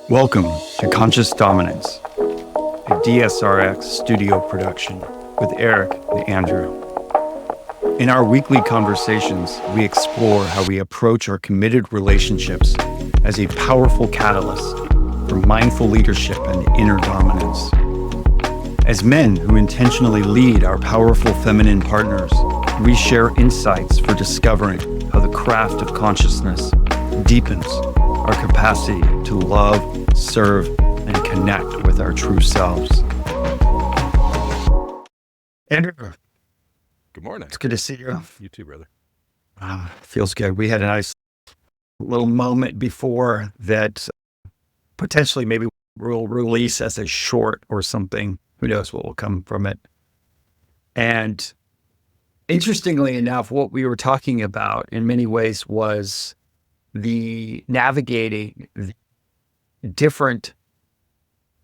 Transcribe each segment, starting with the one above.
Welcome to Conscious Dominance, a DSRX studio production with Eric and Andrew. In our weekly conversations, we explore how we approach our committed relationships as a powerful catalyst for mindful leadership and inner dominance. As men who intentionally lead our powerful feminine partners, we share insights for discovering how the craft of consciousness deepens our capacity to love, serve, and connect with our true selves. Andrew, Good morning. it's good to see you. You too, brother. Feels good. We had a nice little moment before that potentially maybe we'll release as a short or something. Who knows what will come from it. And interestingly enough, what we were talking about in many ways was the navigating the different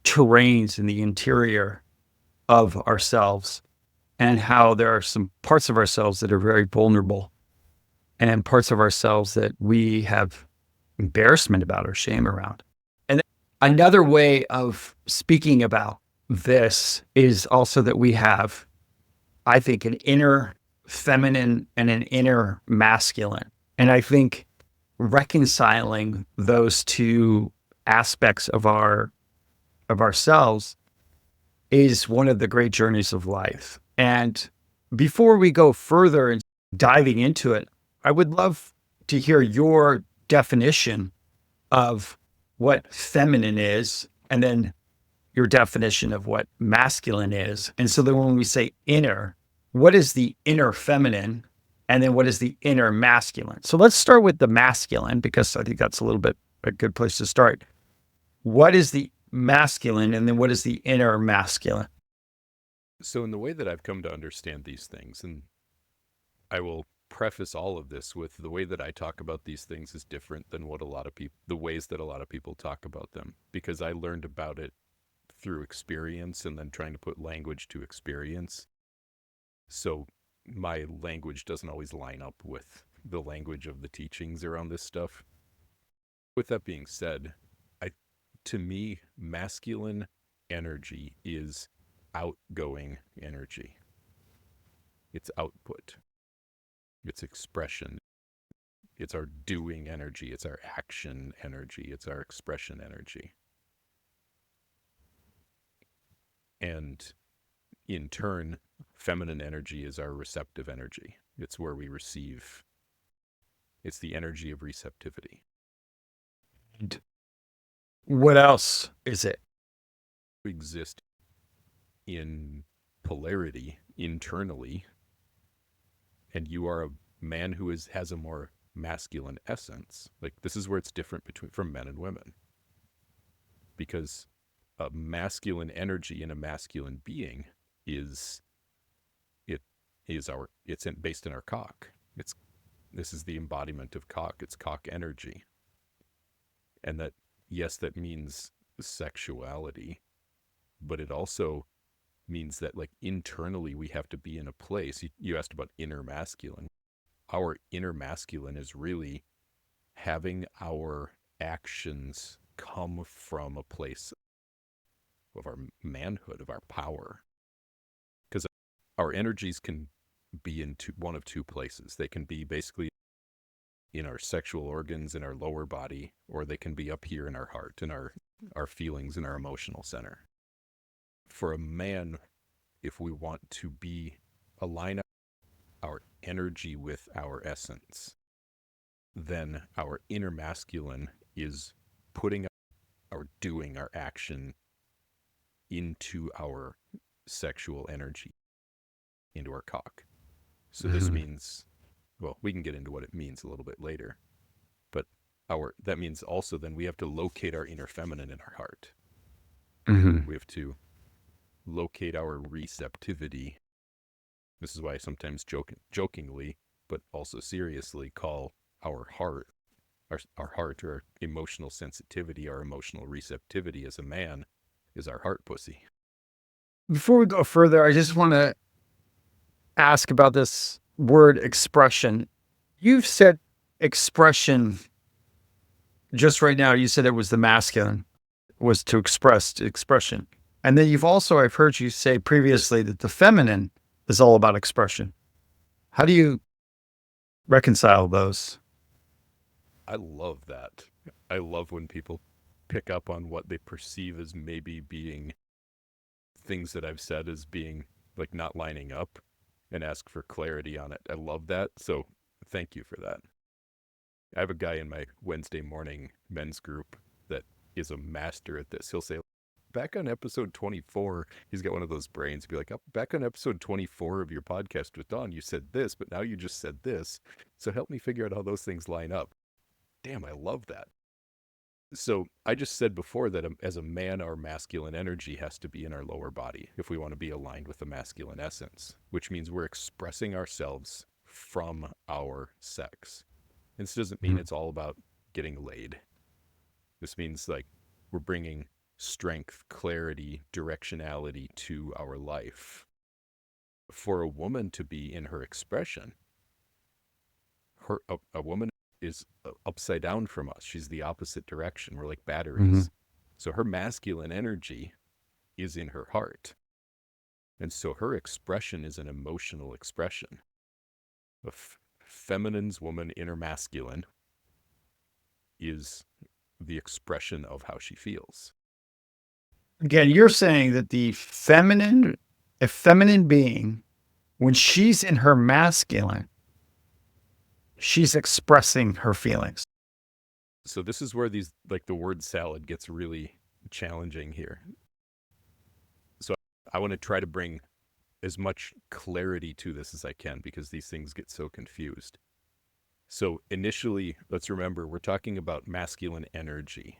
terrains in the interior of ourselves, and how there are some parts of ourselves that are very vulnerable and parts of ourselves that we have embarrassment about or shame around. And another way of speaking about this is also that we have, I think, an inner feminine and an inner masculine. And I think reconciling those two aspects of ourselves is one of the great journeys of life. And before we go further and diving into it, I would love to hear your definition of what feminine is, and then your definition of what masculine is. And so then when we say inner, what is the inner feminine? And then what is the inner masculine? So let's start with the masculine, because I think that's a little bit a good place to start. What is the masculine, and then what is the inner masculine? So, in the way that I've come to understand these things, and I will preface all of this with the way that I talk about these things is different than what the ways that a lot of people talk about them, because I learned about it through experience and then trying to put language to experience. So, my language doesn't always line up with the language of the teachings around this stuff. With that being said, to me, masculine energy is outgoing energy. It's output. It's expression. It's our doing energy. It's our action energy. It's our expression energy. And in turn, feminine energy is our receptive energy. It's where we receive. It's the energy of receptivity. And what else is it? We exist in polarity internally, and you are a man who has a more masculine essence. Like, this is where it's different from men and women, because a masculine energy in a masculine being is based in our cock. This is the embodiment of cock. It's cock energy. And that, yes, that means sexuality, but it also means that, like, internally we have to be in a place. You asked about inner masculine. Our inner masculine is really having our actions come from a place of our manhood, of our power. Because our energies can be in one of two places. They can be basically in our sexual organs, in our lower body, or they can be up here in our heart, in our feelings, in our emotional center. For a man, if we want to align our energy with our essence, then our inner masculine is putting our doing, our action into our sexual energy, into our cock. So this means, well, we can get into what it means a little bit later, but that means also then we have to locate our inner feminine in our heart. We have to locate our receptivity. This is why I sometimes jokingly, but also seriously, call our heart, our heart, or our emotional sensitivity, our emotional receptivity as a man, is our heart pussy. Before we go further, I just want to ask about this word expression. You've said expression just right now. You said it was the masculine. was to express expression. And then I've heard you say previously that the feminine is all about expression. How do you reconcile those? I love that. I love when people pick up on what they perceive as maybe being things that I've said as being like not lining up and ask for clarity on it. I love that. So thank you for that. I have a guy in my Wednesday morning men's group that is a master at this. He'll say, back on episode 24, he's got one of those brains. He'll be like, oh, back on episode 24 of your podcast with Don, you said this, but now you just said this. So help me figure out how those things line up. Damn, I love that. So I just said before that as a man, our masculine energy has to be in our lower body if we want to be aligned with the masculine essence, which means we're expressing ourselves from our sex. This doesn't mean it's all about getting laid. This means like we're bringing strength, clarity, directionality to our life. For a woman to be in her expression, a woman is upside down from us. She's the opposite direction. We're like batteries. So her masculine energy is in her heart. And so her expression is an emotional expression. A feminine's woman, inner masculine, is the expression of how she feels. Again, you're saying that a feminine being, when she's in her masculine, she's expressing her feelings. So this is where these, like the word salad gets really challenging here. So I want to try to bring as much clarity to this as I can because these things get so confused. So initially, let's remember, we're talking about masculine energy.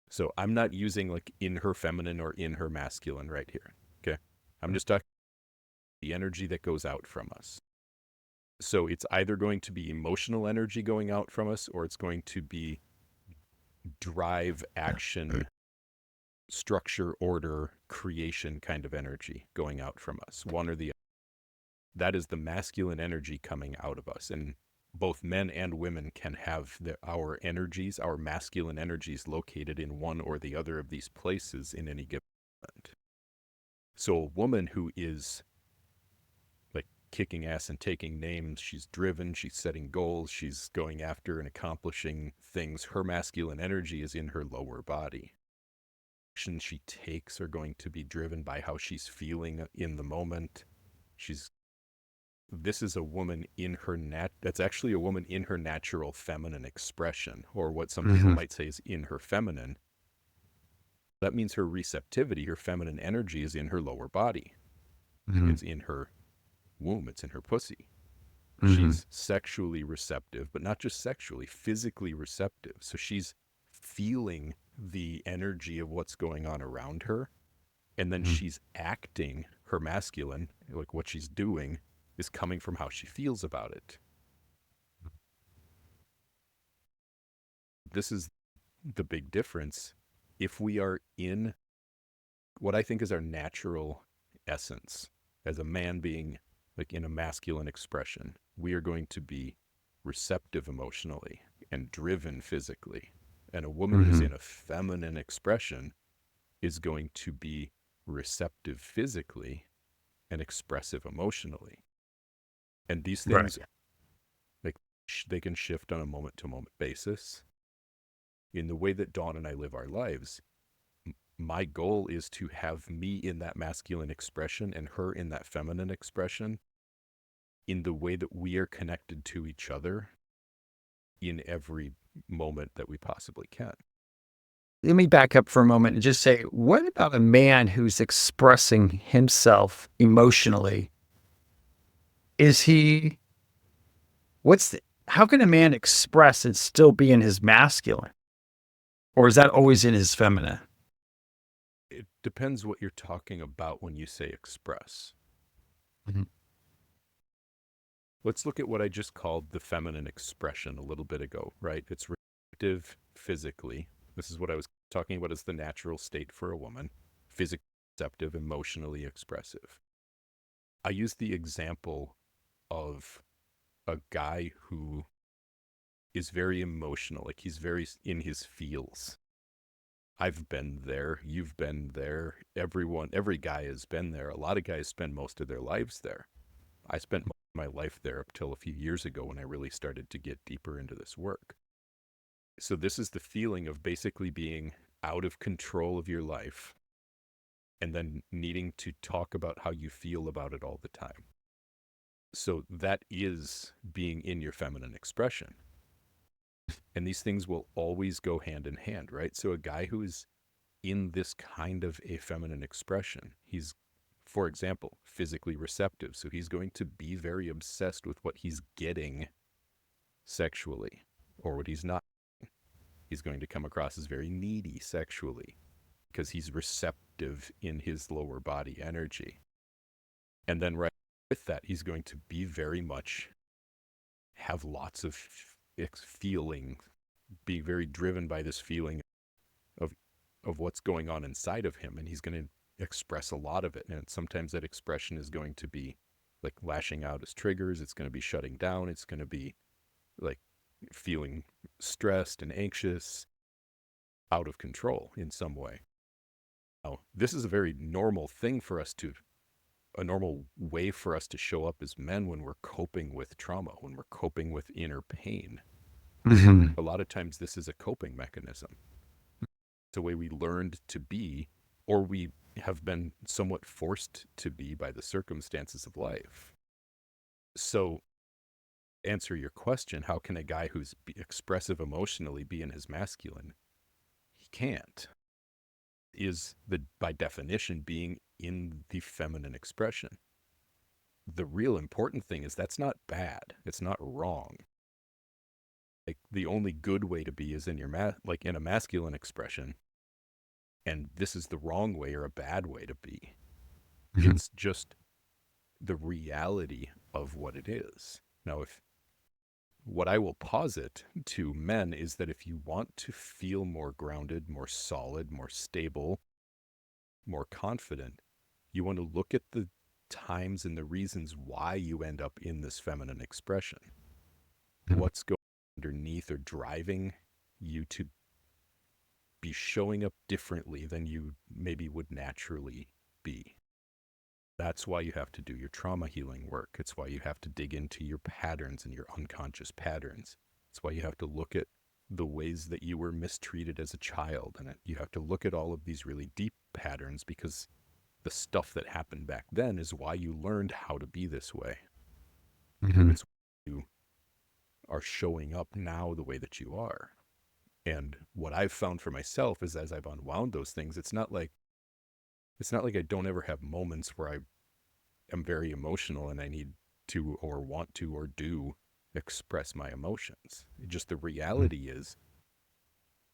So I'm not using like in her feminine or in her masculine right here. Okay. I'm just talking the energy that goes out from us. So it's either going to be emotional energy going out from us or it's going to be drive, action, structure, order, creation kind of energy going out from us, one or the other. That is the masculine energy coming out of us. And both men and women can have our energies, our masculine energies located in one or the other of these places in any given moment. So a woman who is like kicking ass and taking names, she's driven, she's setting goals, she's going after and accomplishing things. Her masculine energy is in her lower body. Actions she takes are going to be driven by how she's feeling in the moment. This is a woman in her that's actually a woman in her natural feminine expression, or what some people might say is in her feminine. That means her receptivity, her feminine energy is in her lower body. It's in her womb, it's in her pussy. She's sexually receptive, but not just sexually, physically receptive. So she's feeling the energy of what's going on around her. And then she's acting her masculine, like what she's doing is coming from how she feels about it. This is the big difference. If we are in what I think is our natural essence as a man being like in a masculine expression, we are going to be receptive emotionally and driven physically. And a woman who's in a feminine expression is going to be receptive physically and expressive emotionally. And these things, like they can shift on a moment to moment basis. In the way that Dawn and I live our lives, my goal is to have me in that masculine expression and her in that feminine expression in the way that we are connected to each other in every moment that we possibly can. Let me back up for a moment and just say, what about a man who's expressing himself emotionally? How can a man express and still be in his masculine? Or is that always in his feminine? It depends what you're talking about when you say express. Let's look at what I just called the feminine expression a little bit ago, right? It's receptive physically. This is what I was talking about as the natural state for a woman. Physically receptive, emotionally expressive. I use the example of a guy who is very emotional, like he's very in his feels. I've been there. You've been there. Every guy has been there. A lot of guys spend most of their lives there. I spent my life there up till a few years ago when I really started to get deeper into this work. So this is the feeling of basically being out of control of your life and then needing to talk about how you feel about it all the time. So that is being in your feminine expression. And these things will always go hand in hand, right? So a guy who is in this kind of a feminine expression, he's, for example, physically receptive. So he's going to be very obsessed with what he's getting sexually or what he's not. He's going to come across as very needy sexually because he's receptive in his lower body energy. And then right with that, he's going to be very much have lots of feeling, be very driven by this feeling of what's going on inside of him, and he's going to express a lot of it. And sometimes that expression is going to be like lashing out as triggers. It's going to be shutting down. It's going to be like feeling stressed and anxious, out of control in some way. Now, this is a very normal thing for us to, a normal way for us to show up as men when we're coping with trauma, when we're coping with inner pain. Mm-hmm. A lot of times this is a coping mechanism. It's a way we learned to be, or we have been somewhat forced to be by the circumstances of life. So, answer your question, how can a guy who's expressive emotionally be in his masculine? He can't. Is by definition being in the feminine expression. The real important thing is that's not bad. It's not wrong. Like the only good way to be is in your like in a masculine expression. And this is the wrong way or a bad way to be. Mm-hmm. It's just the reality of what it is. Now, what I will posit to men is that if you want to feel more grounded, more solid, more stable, more confident, you want to look at the times and the reasons why you end up in this feminine expression. What's going underneath or driving you to be showing up differently than you maybe would naturally be. That's why you have to do your trauma healing work. It's why you have to dig into your patterns and your unconscious patterns. It's why you have to look at the ways that you were mistreated as a child. And you have to look at all of these really deep patterns because the stuff that happened back then is why you learned how to be this way. Mm-hmm. It's why you are showing up now the way that you are. And what I've found for myself is as I've unwound those things, it's not like I don't ever have moments where I am very emotional and I need to or want to or do express my emotions. Just the reality is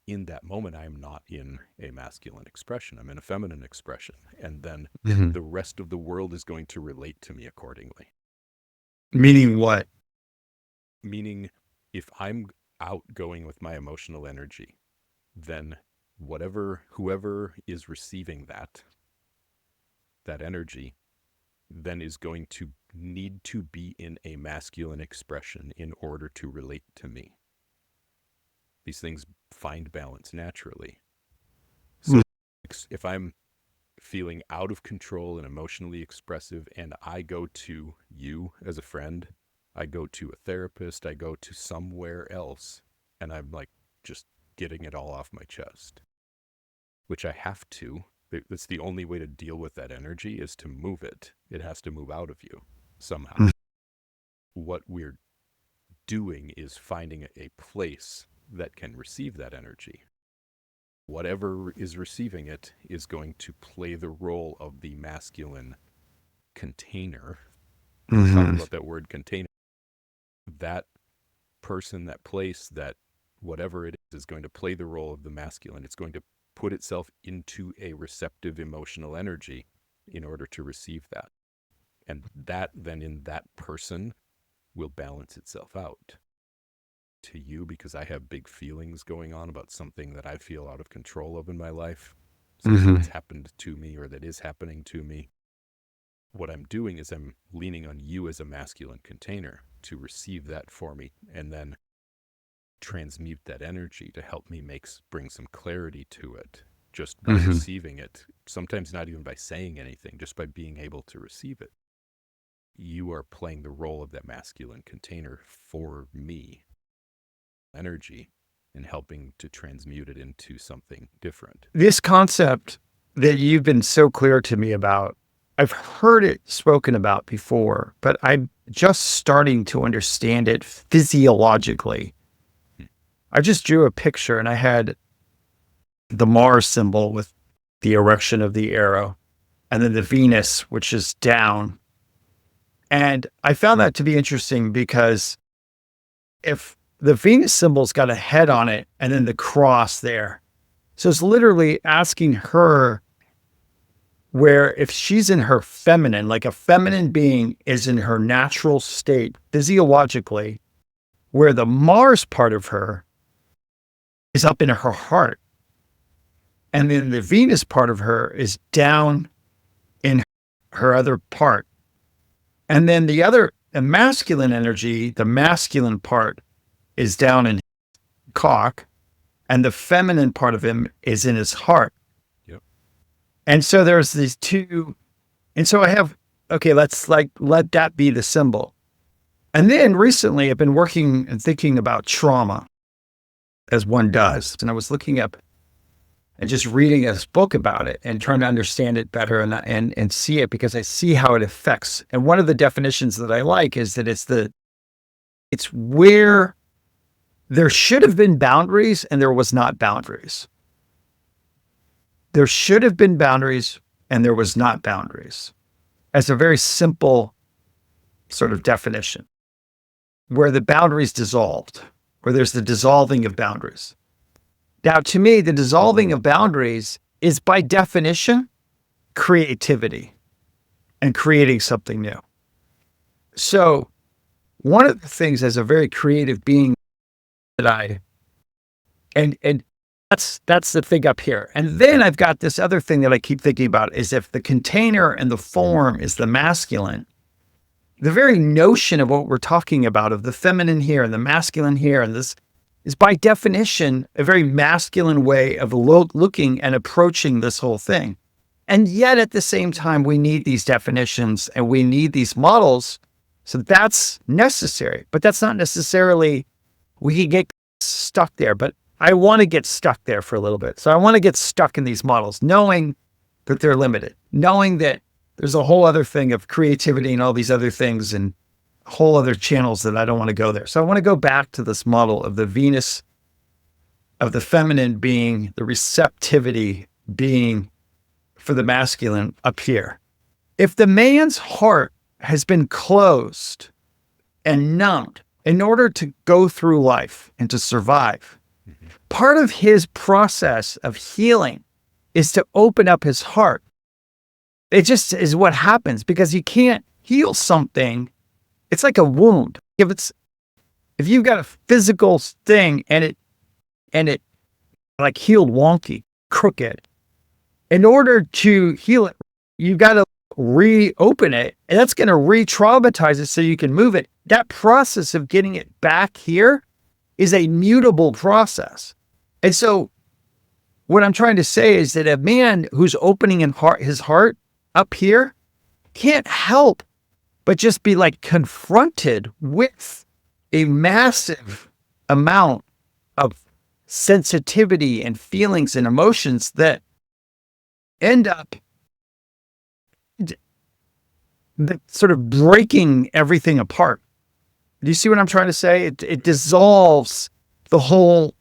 in that moment, I'm not in a masculine expression. I'm in a feminine expression. And then Mm-hmm. the rest of the world is going to relate to me accordingly. Meaning what? Meaning if I'm outgoing with my emotional energy, then whoever is receiving that energy then is going to need to be in a masculine expression in order to relate to me. These things find balance naturally. So if I'm feeling out of control and emotionally expressive and I go to you as a friend, I go to a therapist, I go to somewhere else, and I'm like just getting it all off my chest, which I have to. That's the only way to deal with that energy is to move it. It has to move out of you somehow. What we're doing is finding a place that can receive that energy. Whatever is receiving it is going to play the role of the masculine container. Talk about that word container. That person, that place, that whatever it is going to play the role of the masculine. It's going to put itself into a receptive emotional energy in order to receive that. And that then in that person will balance itself out to you because I have big feelings going on about something that I feel out of control of in my life, something that's happened to me or that is happening to me. What I'm doing is I'm leaning on you as a masculine container to receive that for me and then transmute that energy to help me bring some clarity to it just by Mhm. receiving it, sometimes not even by saying anything, just by being able to receive it. You are playing the role of that masculine container for me, energy, and helping to transmute it into something different. This concept that you've been so clear to me about, I've heard it spoken about before, but I'm just starting to understand it physiologically. Hmm. I just drew a picture and I had the Mars symbol with the erection of the arrow, and then the Venus, which is down. And I found that to be interesting because if the Venus symbol's got a head on it and then the cross there, so it's literally asking her where if she's in her feminine, like a feminine being is in her natural state physiologically, where the Mars part of her is up in her heart. And then the Venus part of her is down in her other part. And then the masculine energy, the masculine part is down in cock, and the feminine part of him is in his heart. Yep. And so there's these two. And so I have, okay, let's let that be the symbol. And then recently I've been working and thinking about trauma as one does. And I was looking up and just reading a book about it and trying to understand it better and see it because I see how it affects. And one of the definitions that I like is that it's where there should have been boundaries and there was not boundaries. There should have been boundaries and there was not boundaries. As a very simple sort of definition, where the boundaries dissolved, where there's the dissolving of boundaries. Now, to me, the dissolving of boundaries is by definition creativity and creating something new. So one of the things as a very creative being that and that's the thing up here. And then I've got this other thing that I keep thinking about is if the container and the form is the masculine, the very notion of what we're talking about of the feminine here and the masculine here, and this is by definition a very masculine way of looking and approaching this whole thing. And yet at the same time, we need these definitions and we need these models. So that's necessary, but that's not necessarily, we can get stuck there, but I want to get stuck there for a little bit. So I want to get stuck in these models, knowing that they're limited, knowing that there's a whole other thing of creativity and all these other things and whole other channels that I don't want to go there. So I want to go back to this model of the Venus, of the feminine being the receptivity being for the masculine up here. If the man's heart has been closed and numbed in order to go through life and to survive, part of his process of healing is to open up his heart. It just is what happens because you can't heal something. It's like a wound. If you've got a physical thing and it like healed wonky, crooked, in order to heal it, you've got to reopen it, and that's going to re-traumatize it so you can move it. That process of getting it back here is a mutable process. And so what I'm trying to say is that a man who's opening his heart up here can't help but just be like confronted with a massive amount of sensitivity and feelings and emotions that end up sort of breaking everything apart. Do you see what I'm trying to say? It dissolves the whole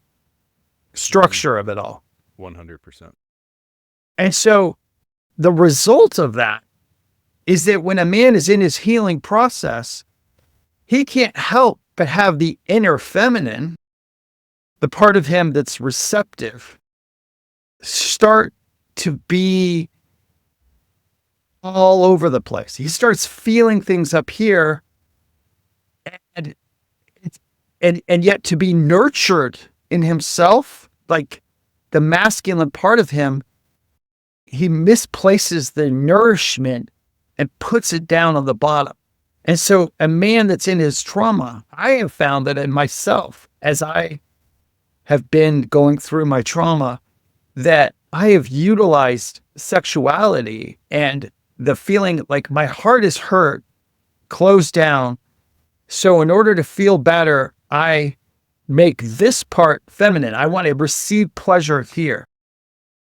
structure of it all. 100%. And so the result of that is that when a man is in his healing process, he can't help but have the inner feminine, the part of him that's receptive, start to be all over the place. He starts feeling things up here and yet to be nurtured in himself, like the masculine part of him, he misplaces the nourishment and puts it down on the bottom. And so a man that's in his trauma, I have found that in myself, as I have been going through my trauma, that I have utilized sexuality and the feeling like my heart is hurt, closed down. So in order to feel better, I make this part feminine. I want to receive pleasure here.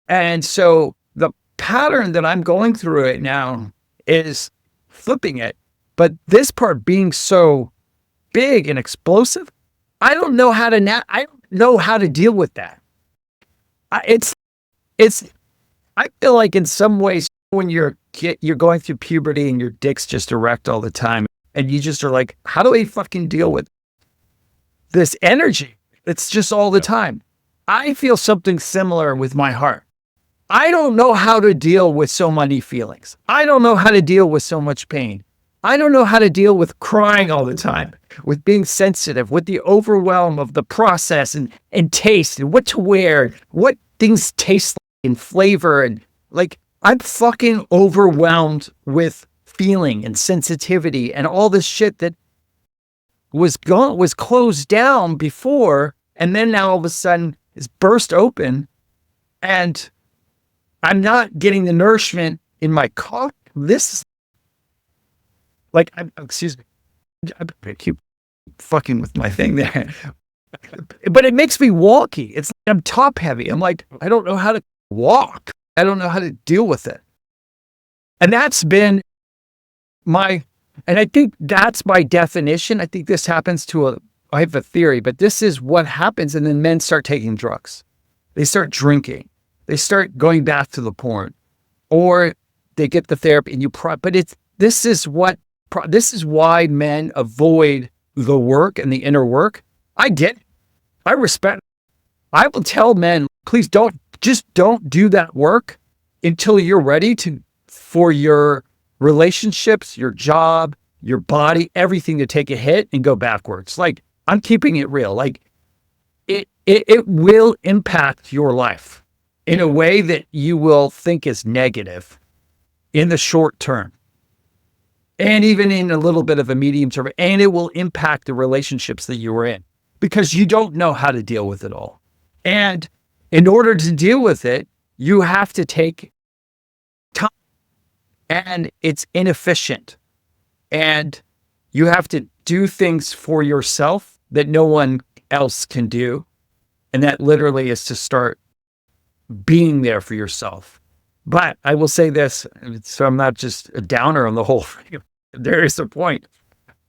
And so the pattern that I'm going through right now is flipping it. But this part being so big and explosive, I don't know how to I don't know how to deal with that. It's I feel like in some ways when you're going through puberty and your dick's just erect all the time and you just are like, how do I fucking deal with this energy? It's just all the time. I feel something similar with my heart. I don't know how to deal with so many feelings. I don't know how to deal with so much pain. I don't know how to deal with crying all the time, with being sensitive, with the overwhelm of the process and taste and what to wear, what things taste like and flavor. And like, I'm fucking overwhelmed with feeling and sensitivity and all this shit that was closed down before. And then now all of a sudden is burst open and I'm not getting the nourishment in my cock. This is like, excuse me, I keep fucking with my thing there, but it makes me wonky. It's like I'm top heavy. I'm like, I don't know how to walk. I don't know how to deal with it. And that's been and I think that's my definition. I think this happens I have a theory, but this is what happens. And then men start taking drugs. They start drinking. They start going back to the porn, or they get the therapy but this is why men avoid the work and the inner work. I get it. I respect. I will tell men, please don't do that work until you're ready for your relationships, your job, your body, everything to take a hit and go backwards. Like, I'm keeping it real. Like, it will impact your life in a way that you will think is negative in the short term. And even in a little bit of a medium term, and it will impact the relationships that you were in because you don't know how to deal with it all. And in order to deal with it, you have to take time, and it's inefficient. And you have to do things for yourself that no one else can do. And that literally is to start being there for yourself. But I will say this, so I'm not just a downer on the whole thing. There is a point.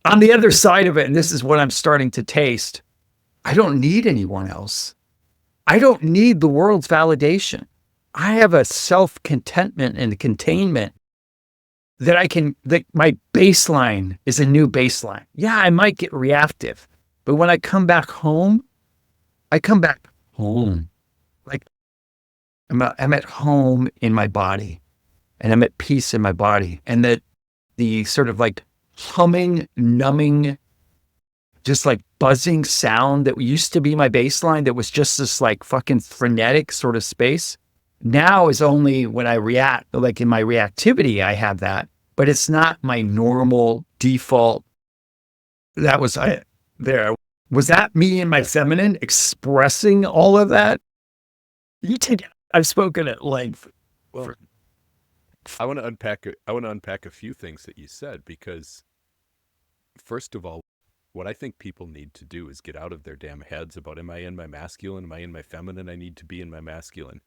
On the other side of it, and this is what I'm starting to taste, I don't need anyone else. I don't need the world's validation. I have a self-contentment and containment that my baseline is a new baseline. Yeah, I might get reactive, but when I come back home, like I'm at home in my body and I'm at peace in my body. And that the sort of like humming, numbing, just like buzzing sound that used to be my baseline that was just this like fucking frenetic sort of space now is only when I react, like in my reactivity, I have that, but it's not my normal default. That was there. Was that me and my feminine expressing all of that? I've spoken at length. Well, I want to unpack a few things that you said, because first of all, what I think people need to do is get out of their damn heads about, am I in my masculine? Am I in my feminine? I need to be in my masculine.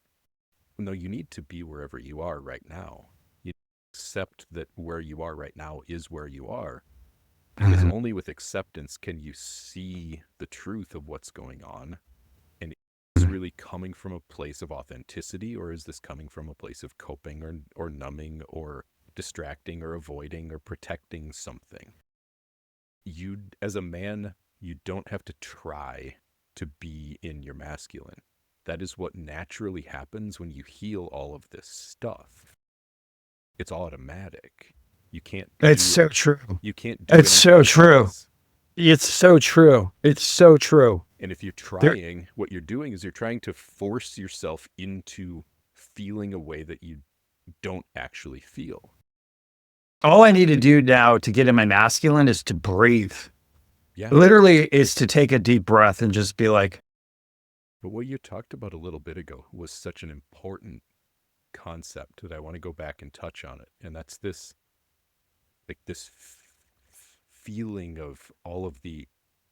No, you need to be wherever you are right now. You accept that where you are right now is where you are. Because only with acceptance can you see the truth of what's going on. And is really coming from a place of authenticity, or is this coming from a place of coping or numbing or distracting or avoiding or protecting something? You, as a man, you don't have to try to be in your masculine. That is what naturally happens when you heal all of this stuff. It's automatic. You can't. It's so true. You can't do It's so true. else. It's so true. It's so true. And if you're trying, what you're doing is you're trying to force yourself into feeling a way that you don't actually feel. All I need to do now to get in my masculine is to breathe. Yeah. Literally is to take a deep breath and just be like, But what you talked about a little bit ago was such an important concept that I want to go back and touch on it. And that's this, like this feeling of all of the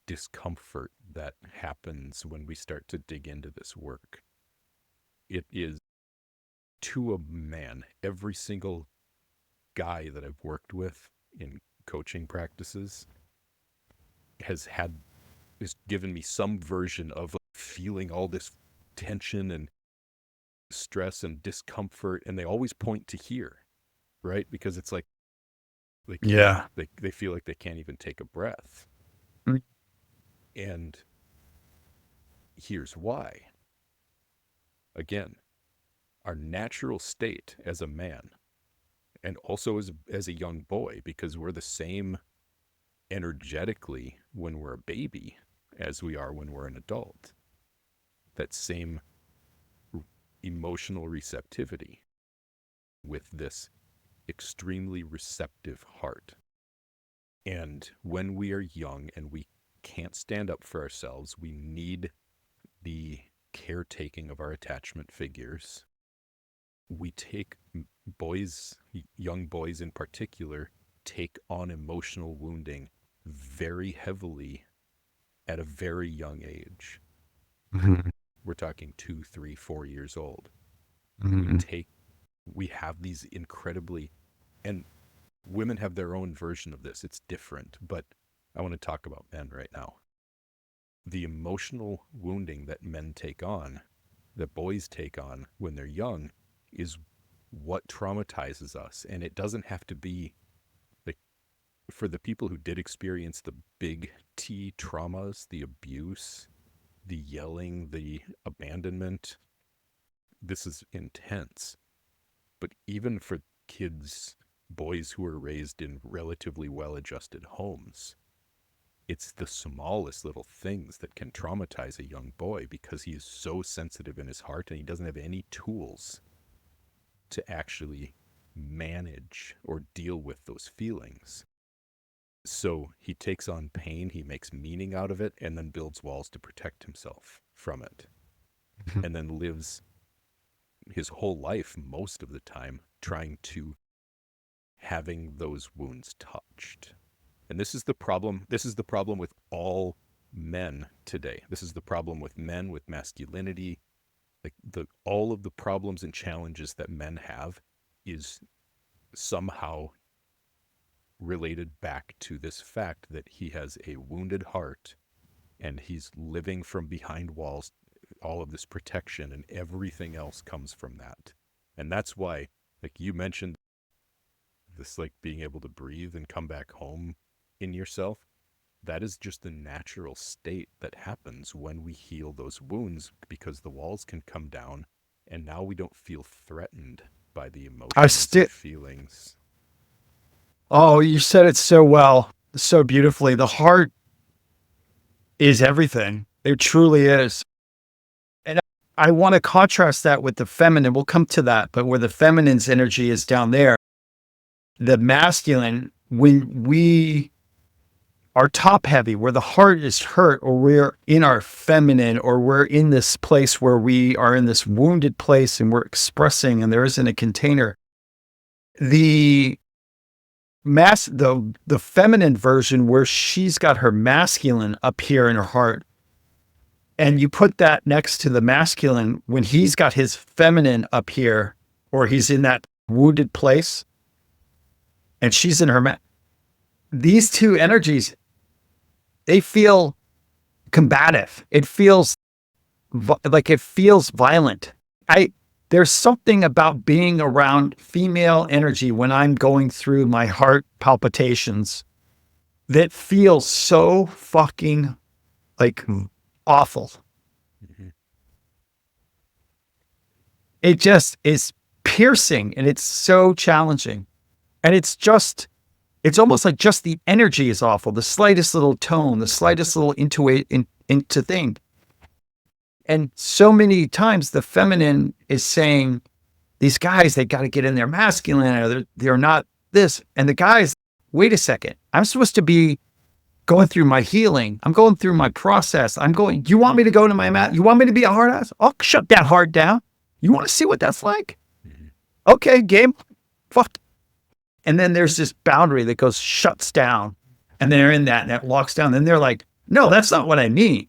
discomfort that happens when we start to dig into this work. It is, to a man, every single guy that I've worked with in coaching practices has given me some version of feeling all this tension and stress and discomfort, and they always point to here, right? Because it's like Yeah. they feel like they can't even take a breath. Mm. And here's why. Again, our natural state as a man, and also as a young boy, because we're the same energetically when we're a baby as we are when we're an adult. That same emotional receptivity with this extremely receptive heart. And when we are young and we can't stand up for ourselves, we need the caretaking of our attachment figures. We take boys, young boys in particular, take on emotional wounding very heavily at a very young age. We're talking 2, 3, 4 years old. We have these incredibly, and women have their own version of this. It's different, but I want to talk about men right now. The emotional wounding that men take on, that boys take on when they're young, is what traumatizes us. And it doesn't have to be, like, for the people who did experience the big T traumas, the abuse, the yelling, the abandonment, this is intense. But even for kids, boys who are raised in relatively well-adjusted homes, it's the smallest little things that can traumatize a young boy because he is so sensitive in his heart and he doesn't have any tools to actually manage or deal with those feelings. So he takes on pain, he makes meaning out of it, and then builds walls to protect himself from it. And then lives his whole life, most of the time, trying to having those wounds touched. And this is the problem. This is the problem with all men today. This is the problem with men, with masculinity. Like all of the problems and challenges that men have is somehow related back to this fact that he has a wounded heart and he's living from behind walls. All of this protection and everything else comes from that. And that's why, like you mentioned, this like being able to breathe and come back home in yourself, that is just the natural state that happens when we heal those wounds, because the walls can come down and now we don't feel threatened by the emotions and feelings. Oh, you said it so well, so beautifully. The heart is everything. It truly is. And I want to contrast that with the feminine. We'll come to that, but where the feminine's energy is down there, the masculine, when we are top heavy, where the heart is hurt, or we're in our feminine, or we're in this place where we are in this wounded place and we're expressing and there isn't a container. The feminine version where she's got her masculine up here in her heart, and you put that next to the masculine when he's got his feminine up here, or he's in that wounded place and she's in her these two energies, they feel combative. It feels it feels violent. There's something about being around female energy when I'm going through my heart palpitations that feels so fucking like awful. Mm-hmm. It just is piercing and it's so challenging. And it's almost like just the energy is awful. The slightest little tone, the slightest little into thing. And so many times the feminine is saying, these guys, they got to get in their masculine, or they're not this. And the guys, wait a second, I'm supposed to be going through my healing. I'm going through my process. You want me to go to my mat? You want me to be a hard ass? I'll shut that heart down. You want to see what that's like? Mm-hmm. Okay, game. Fuck. And then there's this boundary that goes, shuts down. And they're in that and it locks down. And they're like, no, that's not what I mean.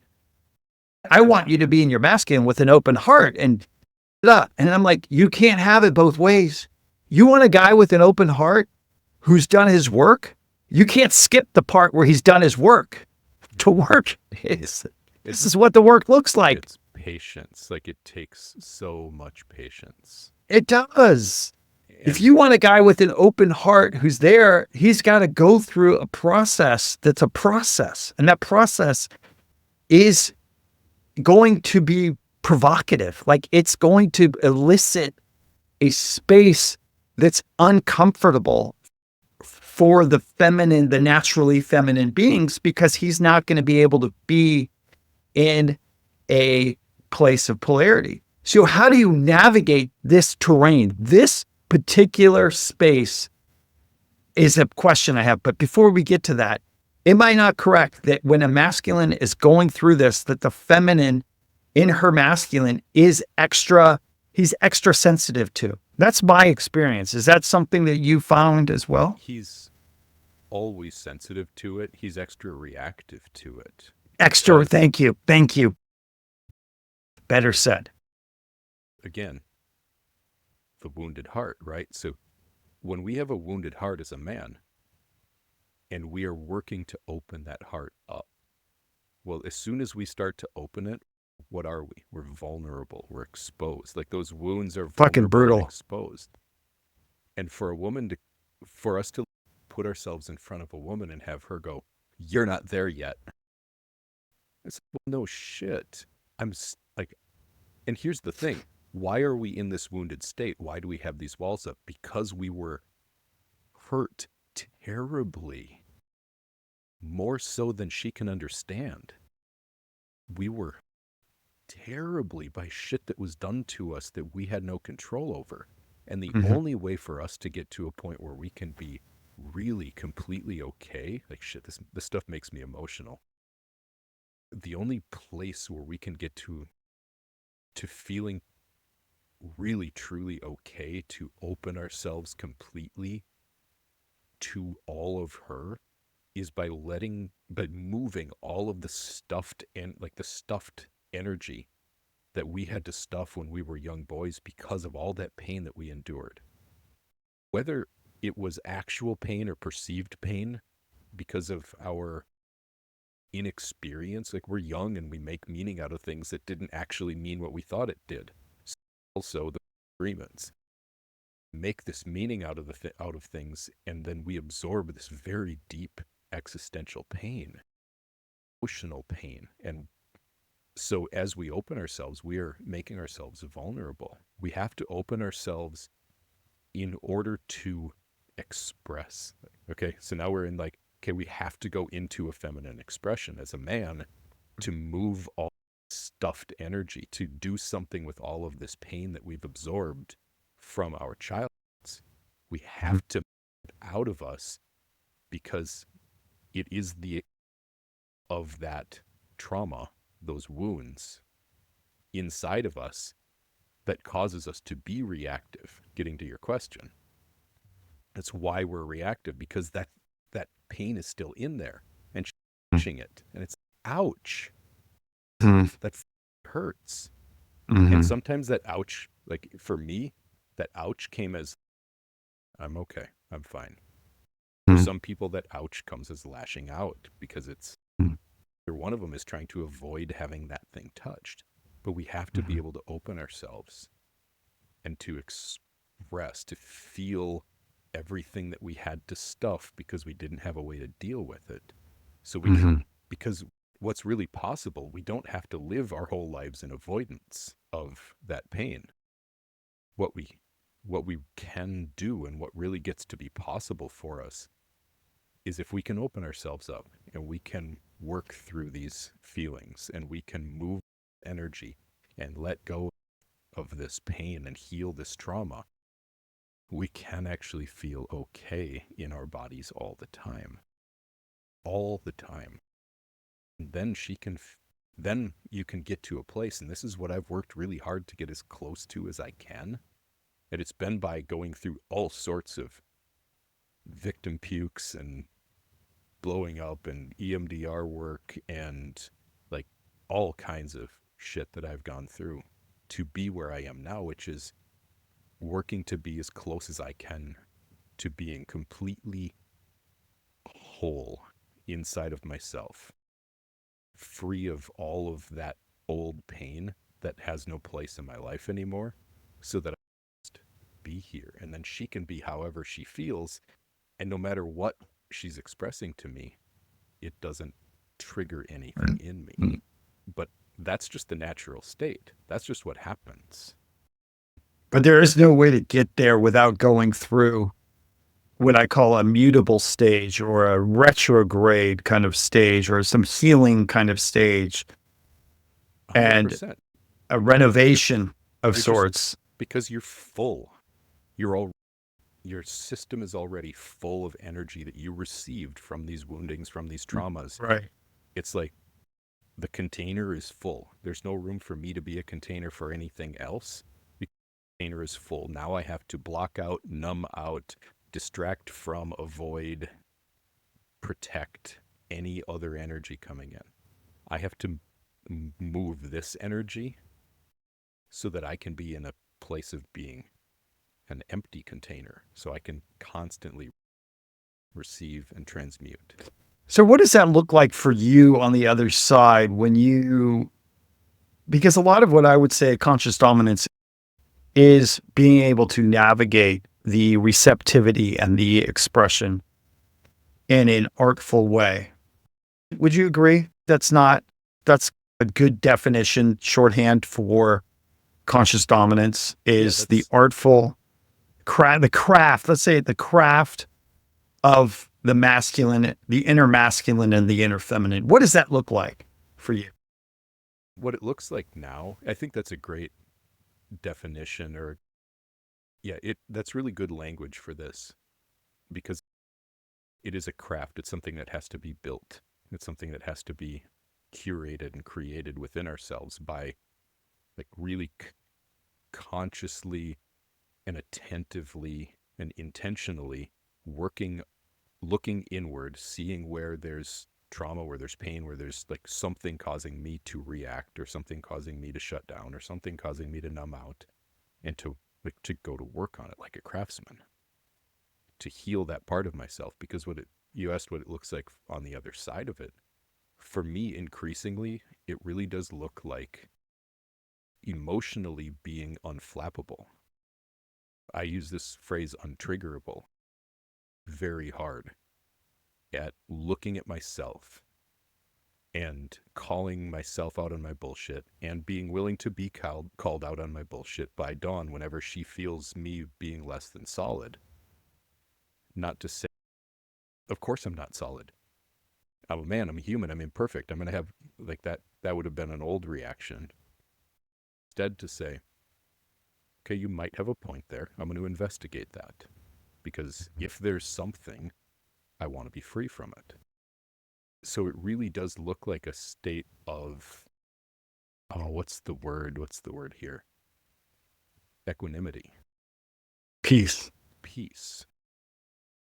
I want you to be in your masculine with an open heart and I'm like, you can't have it both ways. You want a guy with an open heart who's done his work? You can't skip the part where he's done his work. To work this is what the work looks like. It's patience. Like, it takes so much patience. It does. If you want a guy with an open heart who's there, he's got to go through a process that's a process. And that process is going to be provocative. Like, it's going to elicit a space that's uncomfortable for the feminine, the naturally feminine beings, because he's not going to be able to be in a place of polarity. So how do you navigate this terrain? This particular space is a question I have. But before we get to that, am I not correct that when a masculine is going through this, that the feminine in her masculine is he's extra sensitive to? That's my experience. Is that something that you found as well? He's always sensitive to it. He's extra reactive to it. Extra, thank you. Thank you. Better said. Again, the wounded heart, right? So when we have a wounded heart as a man, and we are working to open that heart up, well, as soon as we start to open it, what are we? We're vulnerable. We're exposed. Like, those wounds are fucking brutal, and exposed. And for us to put ourselves in front of a woman and have her go, "You're not there yet." It's like, well, no shit. And here's the thing. Why are we in this wounded state? Why do we have these walls up? Because we were hurt terribly. More so than she can understand. We were terribly by shit that was done to us that we had no control over. And the only way for us to get to a point where we can be really completely okay, like, shit, this stuff makes me emotional. The only place where we can get to feeling really truly okay, to open ourselves completely to all of her, is by moving all of the stuffed energy that we had to stuff when we were young boys because of all that pain that we endured. Whether it was actual pain or perceived pain because of our inexperience, like, we're young and we make meaning out of things that didn't actually mean what we thought it did. Also, the agreements make this meaning out of things, and then we absorb this very deep existential pain, emotional pain. And so as we open ourselves, we are making ourselves vulnerable. We have to open ourselves in order to express. Okay, so now we're in, like, okay, we have to go into a feminine expression as a man to move all stuffed energy, to do something with all of this pain that we've absorbed from our childhoods. We have to get it out of us, because it is of that trauma, those wounds inside of us, that causes us to be reactive. Getting to your question, that's why we're reactive, because that pain is still in there and pushing it, and it's ouch. That hurts. And sometimes that ouch, like for me, that ouch came as, I'm okay, I'm fine. For some people, that ouch comes as lashing out, because it's one of them is trying to avoid having that thing touched. But we have to be able to open ourselves and to express, to feel everything that we had to stuff because we didn't have a way to deal with it. So we can, because what's really possible, we don't have to live our whole lives in avoidance of that pain. What we can do, and what really gets to be possible for us, is if we can open ourselves up and we can work through these feelings, and we can move energy and let go of this pain and heal this trauma, we can actually feel okay in our bodies all the time. all the time. And then then you can get to a place, and this is what I've worked really hard to get as close to as I can. And it's been by going through all sorts of victim pukes and blowing up and EMDR work and like all kinds of shit that I've gone through to be where I am now, which is working to be as close as I can to being completely whole inside of myself, free of all of that old pain that has no place in my life anymore, so that I just be here. And then she can be however she feels. And no matter what she's expressing to me, it doesn't trigger anything in me. But that's just the natural state. That's just what happens. But there is no way to get there without going through what I call a mutable stage or a retrograde kind of stage or some healing kind of stage and 100%. a renovation of You're just, sorts. because you're full. Your system is already full of energy that you received from these woundings, from these traumas. Right. It's like the container is full. There's no room for me to be a container for anything else. The container is full. Now I have to block out, numb out, distract from, avoid, protect any other energy coming in. I have to move this energy so that I can be in a place of being an empty container, so I can constantly receive and transmute. So, what does that look like for you on the other side because a lot of what I would say conscious dominance is being able to navigate the receptivity and the expression in an artful way. Would you agree? That's a good definition, shorthand for conscious dominance is the artful the craft, let's say the craft of the masculine, the inner masculine and the inner feminine. What does that look like for you? What it looks like now, I think that's a great definition, or that's really good language for this, because it is a craft. It's something that has to be built. It's something that has to be curated and created within ourselves by like really consciously and attentively and intentionally looking inward, seeing where there's trauma, where there's pain, where there's like something causing me to react, or something causing me to shut down, or something causing me to numb out, and to go to work on it like a craftsman, to heal that part of myself. Because you asked what it looks like on the other side of it. For me, increasingly, it really does look like emotionally being unflappable. I use this phrase untriggerable very hard at looking at myself and calling myself out on my bullshit, and being willing to be called out on my bullshit by Dawn whenever she feels me being less than solid. Not to say, of course I'm not solid. I'm a man, I'm a human, I'm imperfect. I'm going to have like that. That would have been an old reaction. Instead, to say, okay, you might have a point there. I'm going to investigate that. Because if there's something, I want to be free from it. So it really does look like a state of, what's the word here? Equanimity. Peace. Peace.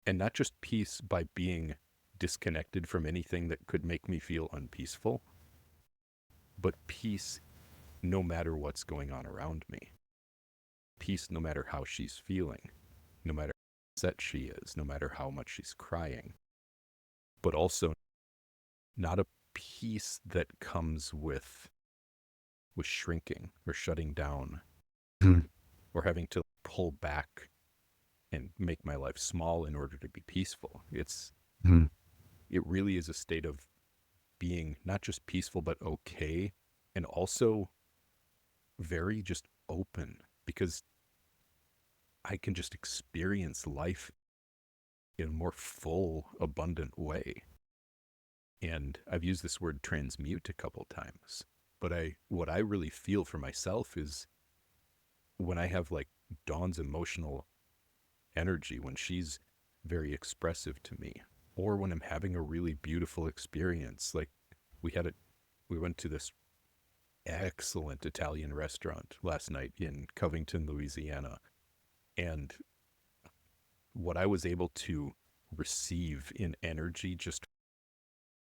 And not just peace by being disconnected from anything that could make me feel unpeaceful, but peace no matter what's going on around me. Peace no matter how she's feeling, no matter how upset she is, no matter how much she's crying. But also not a peace that comes with shrinking or shutting down, or having to pull back and make my life small in order to be peaceful. It really is a state of being not just peaceful, but okay, and also very just open, because I can just experience life in a more full, abundant way. And I've used this word transmute a couple times, but what I really feel for myself is when I have like Dawn's emotional energy, when she's very expressive to me, or when I'm having a really beautiful experience. Like we went to this excellent Italian restaurant last night in Covington, Louisiana. And what I was able to receive in energy just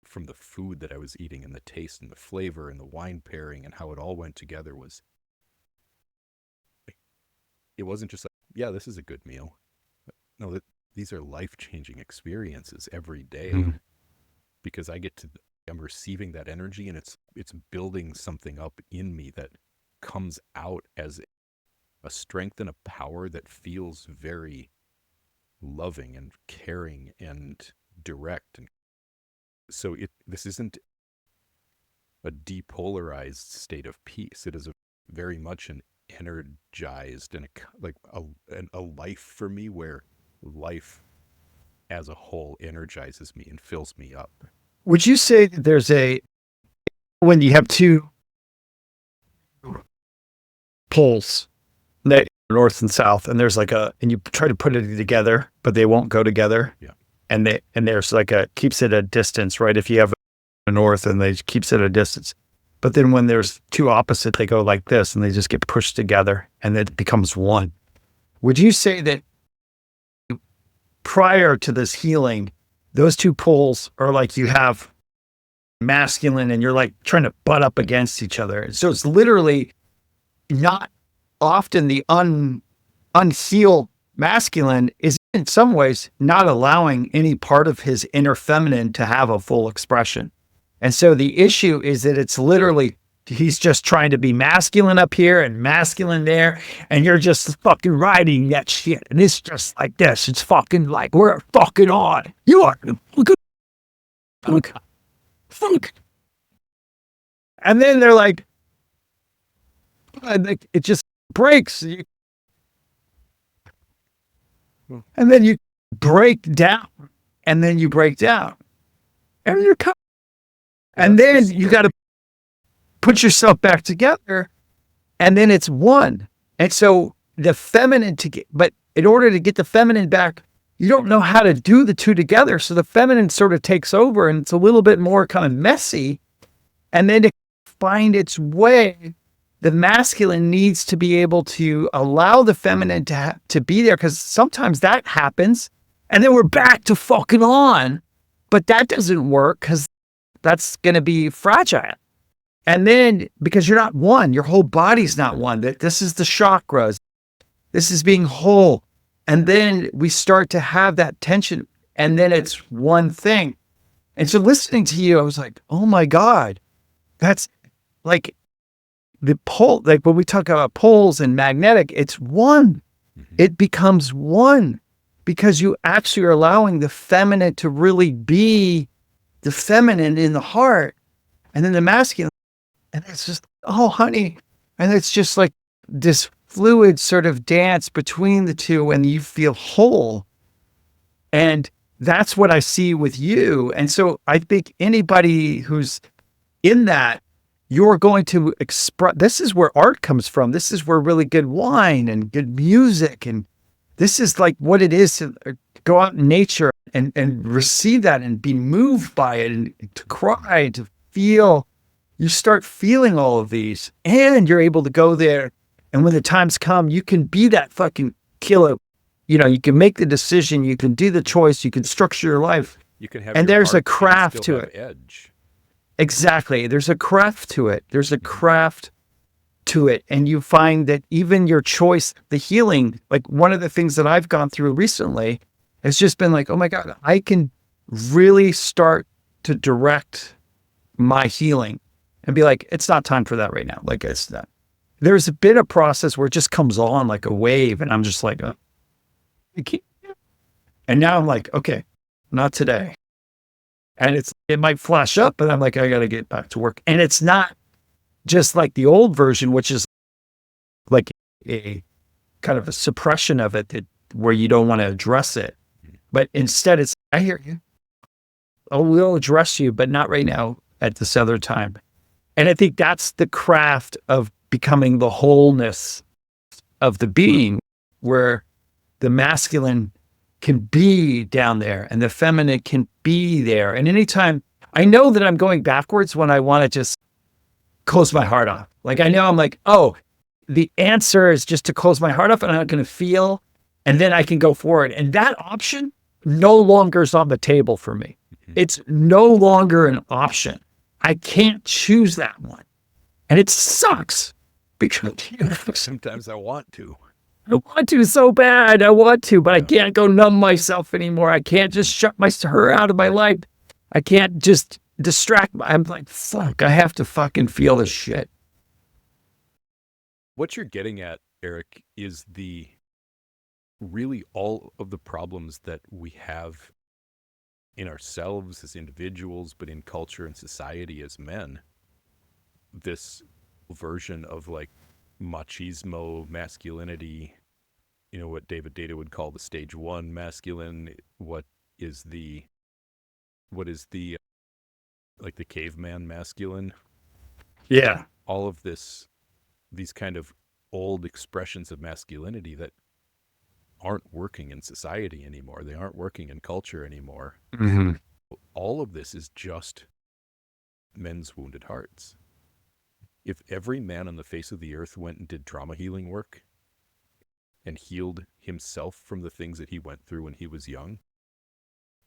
from the food that I was eating and the taste and the flavor and the wine pairing and how it all went together was, it wasn't just like, yeah, this is a good meal. No, these are life-changing experiences every day Mhm. because I'm receiving that energy, and it's building something up in me that comes out as a strength and a power that feels very loving and caring and direct. And so this isn't a depolarized state of peace. It is very much an energized and a life for me, where life as a whole energizes me and fills me up. Would you say that when you have two poles, north and south, and and you try to put it together, but they won't go together? Yeah. And there's keeps it a distance, right? If you have a north and they keeps it a distance. But then when there's two opposite, they go like this and they just get pushed together and it becomes one. Would you say that prior to this healing, those two poles are like you have masculine and you're like trying to butt up against each other? So it's literally not often the unhealed masculine is in some ways not allowing any part of his inner feminine to have a full expression. And so the issue is that it's literally, he's just trying to be masculine up here and masculine there, and you're just fucking riding that shit. And it's just like this. It's fucking like, we're fucking on. You are fuck. And then they're like, it just breaks. And then you break down, and then you break down, and you're coming. And then you got to put yourself back together, and then it's one. And so the feminine but in order to get the feminine back, you don't know how to do the two together. So the feminine sort of takes over, and it's a little bit more kind of messy. And then to find its way, the masculine needs to be able to allow the feminine to be there, because sometimes that happens, and then we're back to fucking on. But that doesn't work because that's going to be fragile. And then because you're not one, your whole body's not one. This is the chakras. This is being whole. And then we start to have that tension, and then it's one thing. And so listening to you, I was like, oh my God, that's like the pole, like when we talk about poles and magnetic, it's one. Mm-hmm. It becomes one because you actually are allowing the feminine to really be the feminine in the heart, and then the masculine. And it's just, oh, honey. And it's just like this fluid sort of dance between the two, and you feel whole. And that's what I see with you. And so I think anybody who's in that, you're going to express, this is where art comes from. This is where really good wine and good music, and this is like what it is to go out in nature and receive that and be moved by it, and to cry, to feel. You start feeling all of these, and you're able to go there. And when the times come, you can be that fucking killer. You know, you can make the decision, you can do the choice, you can structure your life. You can have, and there's a craft to it. Edge. Exactly. There's a craft to it. There's a craft to it. And you find that even your choice, the healing, like one of the things that I've gone through recently has just been like, oh my God, I can really start to direct my healing and be like, it's not time for that right now. Like, it's not. There's a bit of process where it just comes on like a wave, and I'm just like, oh, and now I'm like, okay, not today. And it might flash up, but I'm like, I got to get back to work. And it's not just like the old version, which is like a kind of a suppression of it where you don't want to address it. But instead it's, I hear you. Oh, we'll address you, but not right now at this other time. And I think that's the craft of becoming the wholeness of the being, where the masculine can be down there and the feminine can be there. And anytime I know that I'm going backwards when I want to just close my heart off. Like I know I'm like, oh, the answer is just to close my heart off and I'm going to feel, and then I can go forward. And that option no longer is on the table for me. It's no longer an option. I can't choose that one. And it sucks because sometimes I want to. I want to so bad. I want to, but I Yeah. can't go numb myself anymore. I can't just shut her out of my life. I can't just distract. I'm like, fuck, I have to fucking feel this shit. What you're getting at, Eric, is really all of the problems that we have in ourselves as individuals, but in culture and society as men. This version of like machismo, masculinity, what David Data would call the stage 1 masculine, what is the like the caveman masculine. Yeah. All of these kind of old expressions of masculinity that aren't working in society anymore. They aren't working in culture anymore. Mm-hmm. All of this is just men's wounded hearts. If every man on the face of the earth went and did trauma healing work and healed himself from the things that he went through when he was young,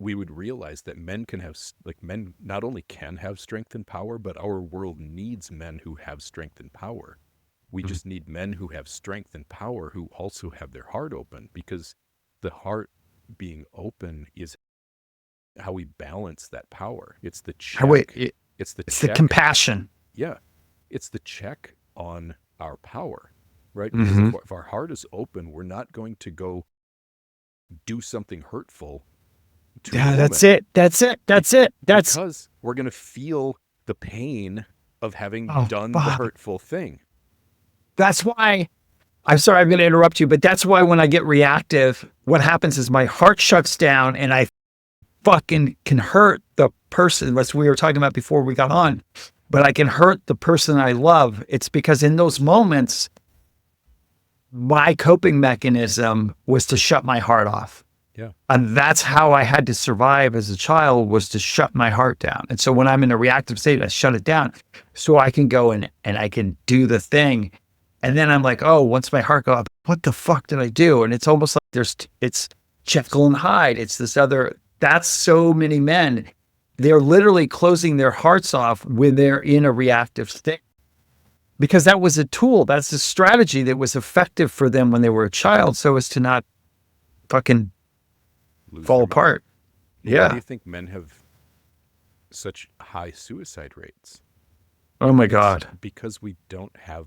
we would realize that men not only can have strength and power, but our world needs men who have strength and power. We just need men who have strength and power who also have their heart open, because the heart being open is how we balance that power. It's the check. It's the compassion. Yeah. It's the check on our power, right? Mm-hmm. Because if our heart is open, we're not going to go do something hurtful to a woman. That's it. Because we're going to feel the pain of having done the hurtful thing. That's why, I'm sorry, I'm going to interrupt you, but that's why when I get reactive, what happens is my heart shuts down and I fucking can hurt the person. That's what we were talking about before we got on. But I can hurt the person I love. It's because in those moments, my coping mechanism was to shut my heart off. Yeah. And that's how I had to survive as a child, was to shut my heart down. And so when I'm in a reactive state, I shut it down so I can go and I can do the thing. And then I'm like, oh, once my heart goes up, what the fuck did I do? And it's almost like it's Jekyll and Hyde. It's this other, that's so many men. They're literally closing their hearts off when they're in a reactive state. Because that was a tool. That's a strategy that was effective for them when they were a child, so as to not fucking fall apart. Yeah. Why do you think men have such high suicide rates? Oh my God. Because we don't have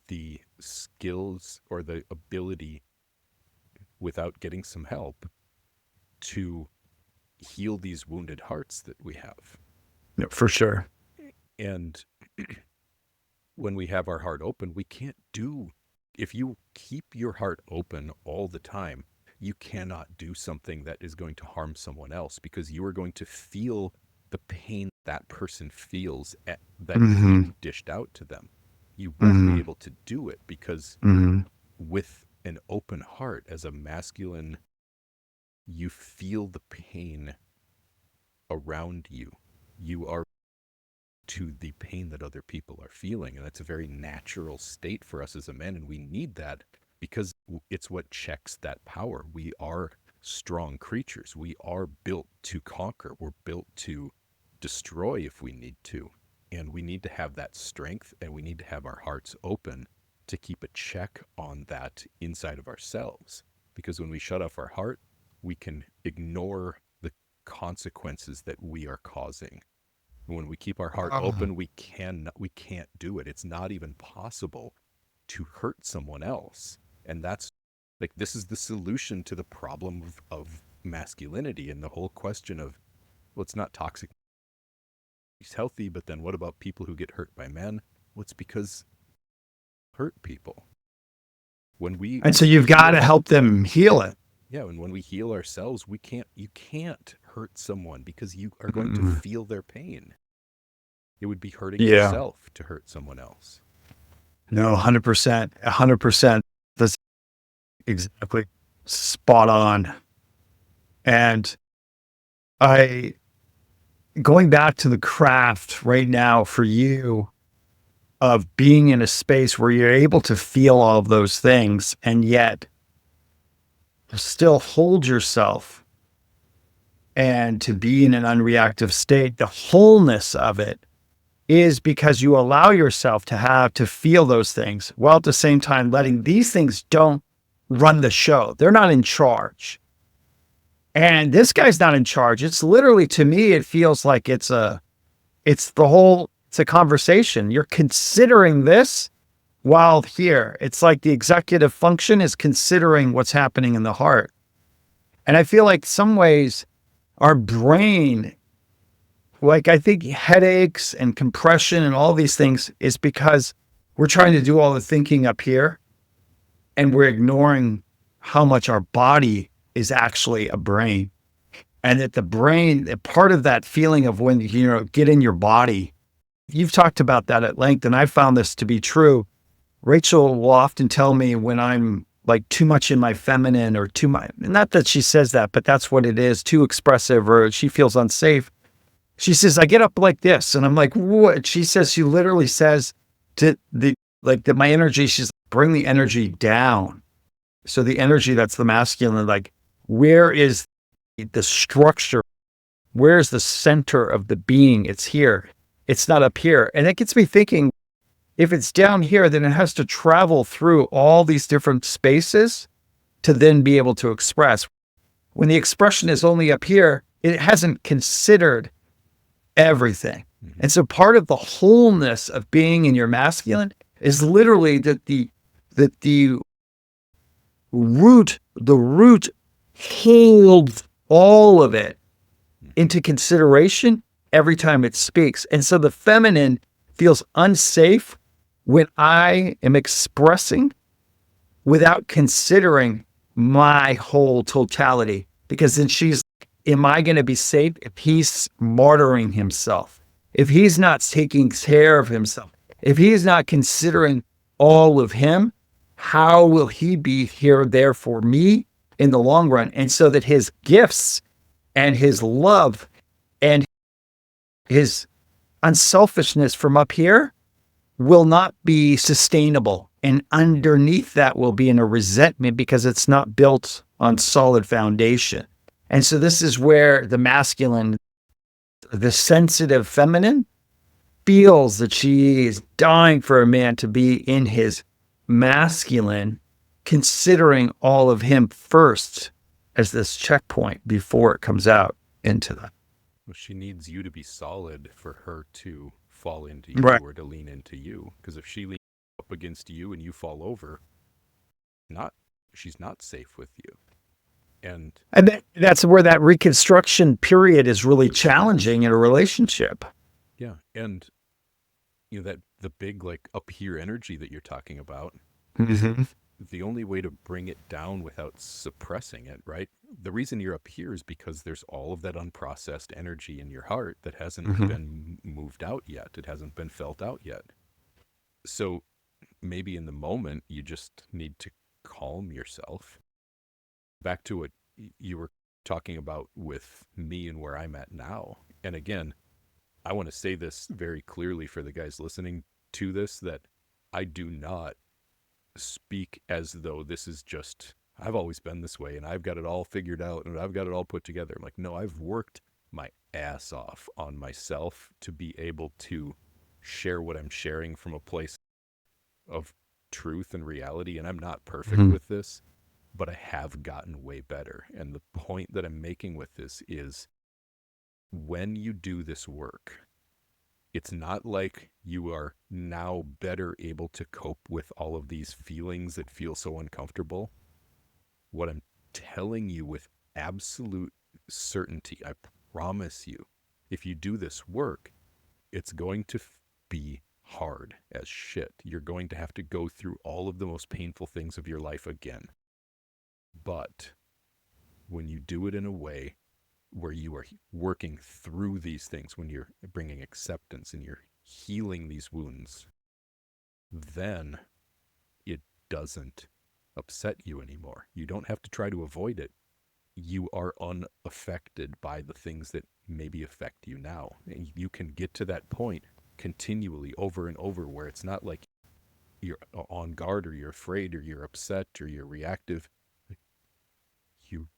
the skills or the ability, without getting some help, to heal these wounded hearts that we have. Yeah, for sure. And when we have our heart open, we can't if you keep your heart open all the time, you cannot do something that is going to harm someone else, because you are going to feel the pain that person feels that you dished out to them. You won't be able to do it because with an open heart as a masculine, you feel the pain around you. You are to the pain that other people are feeling. And that's a very natural state for us as a man. And we need that because it's what checks that power. We are strong creatures. We are built to conquer. We're built to destroy if we need to. And we need to have that strength, and we need to have our hearts open to keep a check on that inside of ourselves. Because when we shut off our heart, we can ignore the consequences that we are causing. When we keep our heart open, we can't do it. It's not even possible to hurt someone else. And that's like, this is the solution to the problem of masculinity and the whole question of, well, it's not toxic. He's healthy, but then what about people who get hurt by men? Well, it's because hurt people. And so you've got to help them heal it. Yeah, and when we heal ourselves, you can't hurt someone because you are going to feel their pain. It would be hurting yourself to hurt someone else. No, 100%. 100%. That's exactly spot on. And I, going back to the craft right now for you of being in a space where you're able to feel all of those things and yet still hold yourself and to be in an unreactive state, the wholeness of it is because you allow yourself to feel those things while at the same time letting these things don't run the show. They're not in charge. And this guy's not in charge. It's literally, to me, it feels like it's a conversation. You're considering this while here. It's like the executive function is considering what's happening in the heart. And I feel like some ways our brain, like I think headaches and compression and all these things is because we're trying to do all the thinking up here and we're ignoring how much our body is actually a brain. And that the brain, part of that feeling of when you get in your body, you've talked about that at length, and I found this to be true. Rachel will often tell me when I'm like too much in my feminine or too much, not that she says that, but that's what it is, too expressive or she feels unsafe. She says, I get up like this. And I'm like, what? She says, she literally says to my energy, she's like, bring the energy down. So the energy that's the masculine, like, where is the structure? Where's the center of the being? It's here. It's not up here. And it gets me thinking, if it's down here, then it has to travel through all these different spaces to then be able to express. When the expression is only up here, it hasn't considered everything. Mm-hmm. And so part of the wholeness of being in your masculine is literally that the root holds all of it into consideration every time it speaks. And so the feminine feels unsafe when I am expressing without considering my whole totality, because then she's like, am I going to be safe if he's martyring himself? If he's not taking care of himself? If he's not considering all of him, how will he be here there for me in the long run? And so that his gifts and his love and his unselfishness from up here will not be sustainable. And underneath that will be in a resentment because it's not built on solid foundation. And so this is where the masculine, the sensitive feminine, feels that she is dying for a man to be in his masculine, considering all of him first as this checkpoint before it comes out into that. Well, she needs you to be solid for her to fall into you, right, or to lean into you. Because if she leans up against you and you fall over, she's not safe with you. And that's where that reconstruction period is really challenging in a relationship. Yeah. And that the big like up here energy that you're talking about, mm-hmm, the only way to bring it down without suppressing it, right? The reason you're up here is because there's all of that unprocessed energy in your heart that hasn't, mm-hmm, been moved out yet. It hasn't been felt out yet. So maybe in the moment, you just need to calm yourself. Back to what you were talking about with me and where I'm at now. And again, I want to say this very clearly for the guys listening to this, that I do not speak as though this is just, I've always been this way and I've got it all figured out and I've got it all put together. I'm like, no, I've worked my ass off on myself to be able to share what I'm sharing from a place of truth and reality. And I'm not perfect, mm-hmm, with this, but I have gotten way better. And the point that I'm making with this is, when you do this work, it's not like you are now better able to cope with all of these feelings that feel so uncomfortable. What I'm telling you with absolute certainty, I promise you, if you do this work, it's going to be hard as shit. You're going to have to go through all of the most painful things of your life again. But when you do it in a way where you are working through these things, when you're bringing acceptance and you're healing these wounds, then it doesn't upset you anymore. You don't have to try to avoid it. you are unaffected by the things that maybe affect you now. And you can get to that point continually over and over where it's not like you're on guard or you're afraid or you're upset or you're reactive. You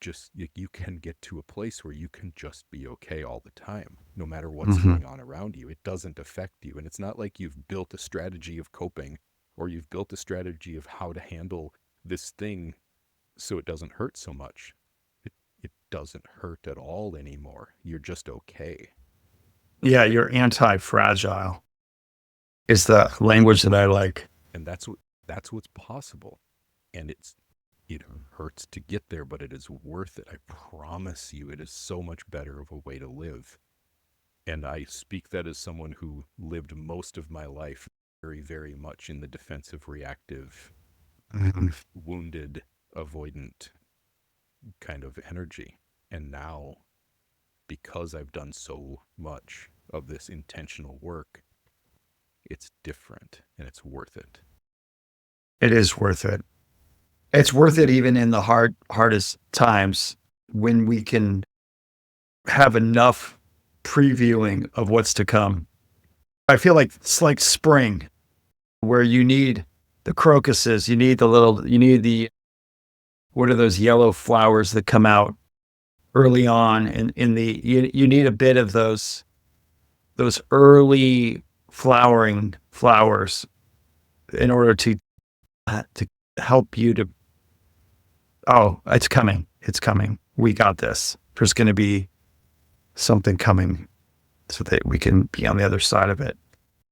can get to a place where you can just be okay all the time, no matter what's Mm-hmm. going on around you. It doesn't affect you. And it's not like you've built a strategy of coping or you've built a strategy of how to handle this thing so it doesn't hurt so much. It doesn't hurt at all anymore. You're just okay. Yeah, you're anti-fragile is the language that I like. And that's what's possible. And it hurts to get there, but it is worth it. I promise you, it is so much better of a way to live. And I speak that as someone who lived most of my life very, very much in the defensive, reactive, Mhm. wounded, avoidant kind of energy. And now, because I've done so much of this intentional work, it's different and it's worth it. It is worth it. It's worth it even in the hardest times when we can have enough previewing of what's to come. I feel like it's like spring where you need the crocuses, you need what are those yellow flowers that come out early on you need a bit of those early flowering flowers in order to help you to, oh, it's coming. It's coming. We got this. There's going to be something coming so that we can be on the other side of it.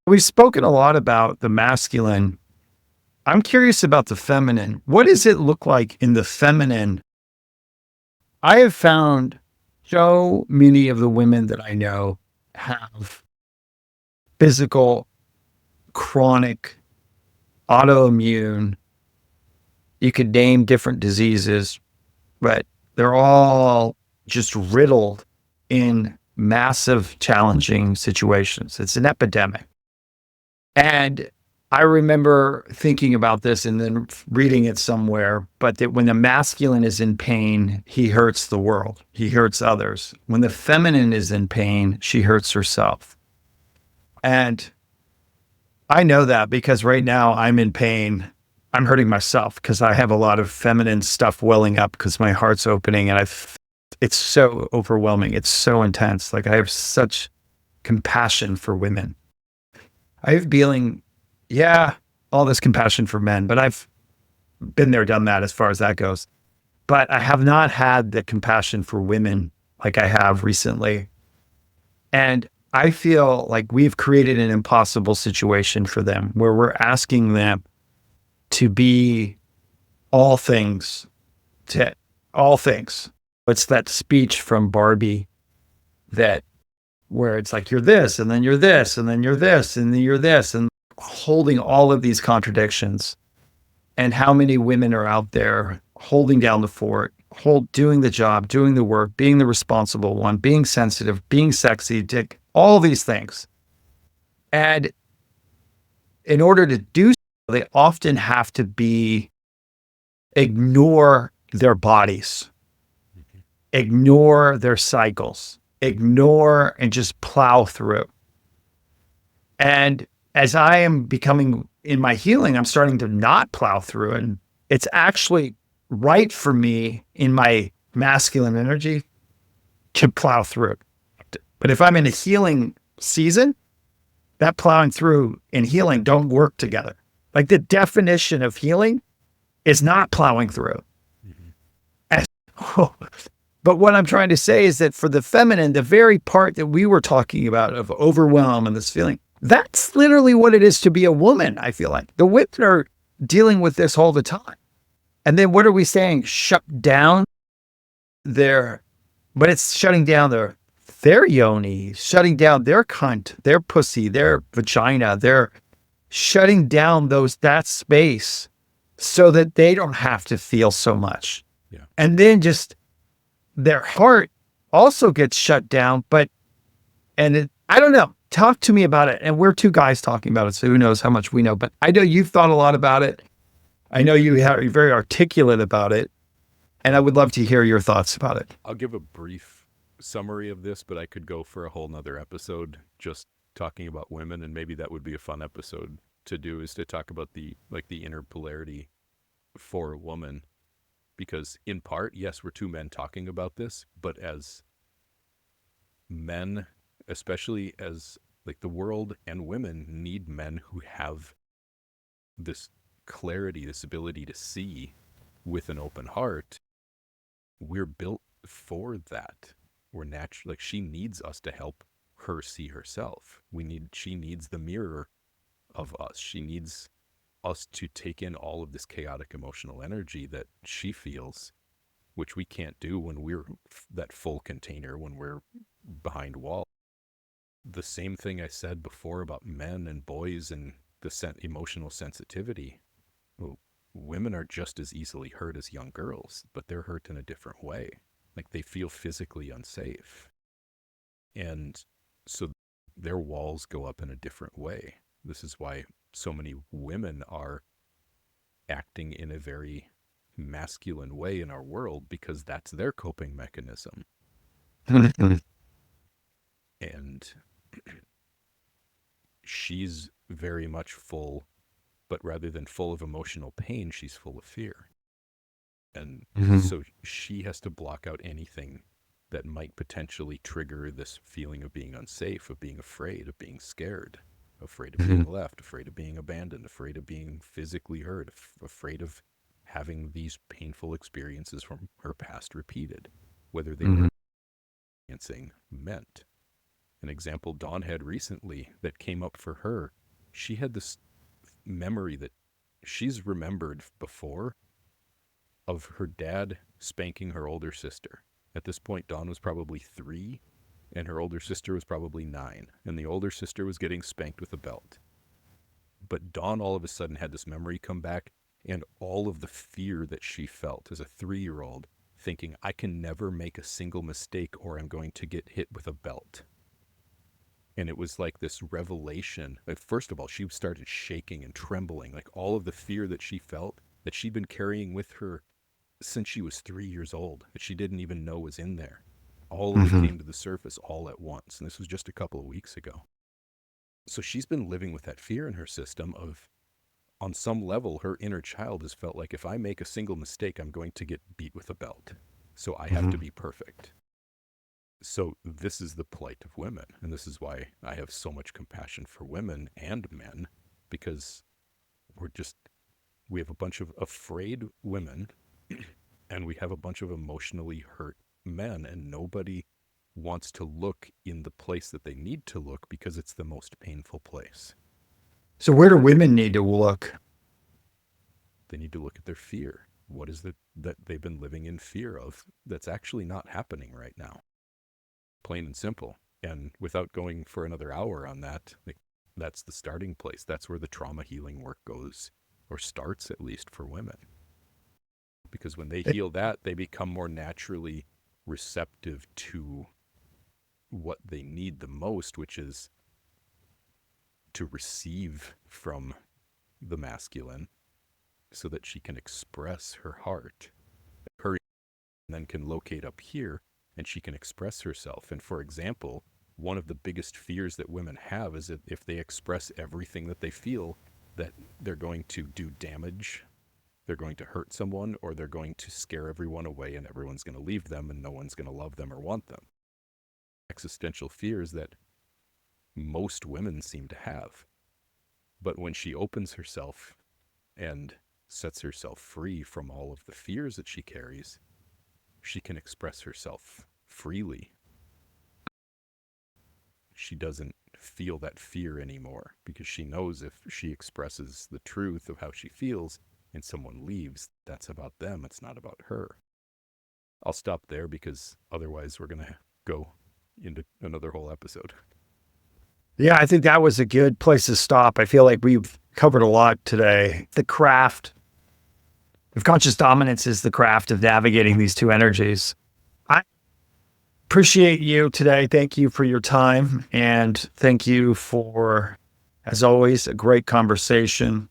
We've spoken a lot about the masculine. I'm curious about the feminine. What does it look like in the feminine? I have found so many of the women that I know have physical, chronic, autoimmune. You could name different diseases, but they're all just riddled in massive, challenging situations. It's an epidemic. And I remember thinking about this and then reading it somewhere, but that when the masculine is in pain, he hurts the world. He hurts others. When the feminine is in pain, she hurts herself. And I know that because right now I'm in pain. I'm hurting myself because I have a lot of feminine stuff welling up because my heart's opening and it's so overwhelming. It's so intense. Like I have such compassion for women. I have feeling, yeah, all this compassion for men, but I've been there, done that as far as that goes. But I have not had the compassion for women like I have recently. And I feel like we've created an impossible situation for them where we're asking them to be all things to all things. It's that speech from Barbie that where it's like, you're this, and then you're this, and then you're this, and then you're this, and holding all of these contradictions. And how many women are out there holding down the fort, doing the job, doing the work, being the responsible one, being sensitive, being sexy, dick, all these things. And in order to do so, they often have to ignore their bodies, ignore their cycles, ignore and just plow through. And as I am becoming in my healing, I'm starting to not plow through. And it's actually right for me in my masculine energy to plow through. But if I'm in a healing season, that plowing through and healing don't work together. Like the definition of healing is not plowing through. But what I'm trying to say is that for the feminine, the very part that we were talking about of overwhelm and this feeling, that's literally what it is to be a woman, I feel like. The women are dealing with this all the time. And then what are we saying? Shut down but it's shutting down their yoni, shutting down their cunt, their pussy, their vagina. They're shutting down that space so that they don't have to feel so much. Yeah. And then just their heart also gets shut down. I don't know. Talk to me about it. And we're two guys talking about it, so who knows how much we know. But I know you've thought a lot about it. I know you're very articulate about it. And I would love to hear your thoughts about it. I'll give a brief summary of this, but I could go for a whole nother episode just talking about women, and maybe that would be a fun episode to do, is to talk about the inner polarity for a woman. Because in part, yes, we're two men talking about this, but as men, especially as like the world and women need men who have this clarity, this ability to see with an open heart. We're built for that. We're natural. Like, she needs us to help her see herself. She needs the mirror of us. She needs us to take in all of this chaotic emotional energy that she feels, which we can't do when we're that full container, when we're behind walls. The same thing I said before about men and boys and the emotional sensitivity. Well, women are just as easily hurt as young girls, but they're hurt in a different way. Like, they feel physically unsafe. And so their walls go up in a different way. This is why so many women are acting in a very masculine way in our world, because that's their coping mechanism. And she's very much full, but rather than full of emotional pain, she's full of fear. And so she has to block out anything that might potentially trigger this feeling of being unsafe, of being afraid, of being scared, afraid of being left, afraid of being abandoned, afraid of being physically hurt, afraid of having these painful experiences from her past repeated, whether they were experiencing meant. An example Dawn had recently that came up for her, she had this memory that she's remembered before of her dad spanking her older sister. At this point, Dawn was probably 3, and her older sister was probably 9, and the older sister was getting spanked with a belt. But Dawn all of a sudden had this memory come back, and all of the fear that she felt as a 3-year-old, thinking, I can never make a single mistake or I'm going to get hit with a belt. And it was like this revelation. Like, first of all, she started shaking and trembling, like all of the fear that she felt, that she'd been carrying with her since she was 3 years old, that she didn't even know was in there. All of it came to the surface all at once. And this was just a couple of weeks ago. So she's been living with that fear in her system of, on some level, her inner child has felt like, if I make a single mistake, I'm going to get beat with a belt. So I have to be perfect. So this is the plight of women. And this is why I have so much compassion for women and men, because we have a bunch of afraid women and we have a bunch of emotionally hurt men, and nobody wants to look in the place that they need to look because it's the most painful place. So where do women need to look? They need to look at their fear. What is it that they've been living in fear of that's actually not happening right now? Plain and simple. And without going for another hour on that, that's the starting place. That's where the trauma healing work goes, or starts, at least for women. Because when they heal that, they become more naturally receptive to what they need the most, which is to receive from the masculine so that she can express her heart. Her then can locate up here and she can express herself. And for example, one of the biggest fears that women have is that if they express everything that they feel, that they're going to do damage, they're going to hurt someone, or they're going to scare everyone away and everyone's going to leave them and no one's going to love them or want them. Existential fears that most women seem to have. But when she opens herself and sets herself free from all of the fears that she carries, she can express herself freely. She doesn't feel that fear anymore because she knows if she expresses the truth of how she feels and someone leaves, that's about them. It's not about her. I'll stop there because otherwise we're going to go into another whole episode. Yeah, I think that was a good place to stop. I feel like we've covered a lot today. The craft of conscious dominance is the craft of navigating these two energies. I appreciate you today. Thank you for your time. And thank you for, as always, a great conversation.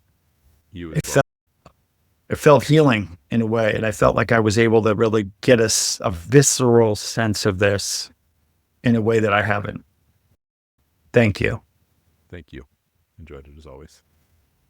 You as well. it felt healing in a way. And I felt like I was able to really get a visceral sense of this in a way that I haven't. Thank you. Thank you. Enjoyed it as always.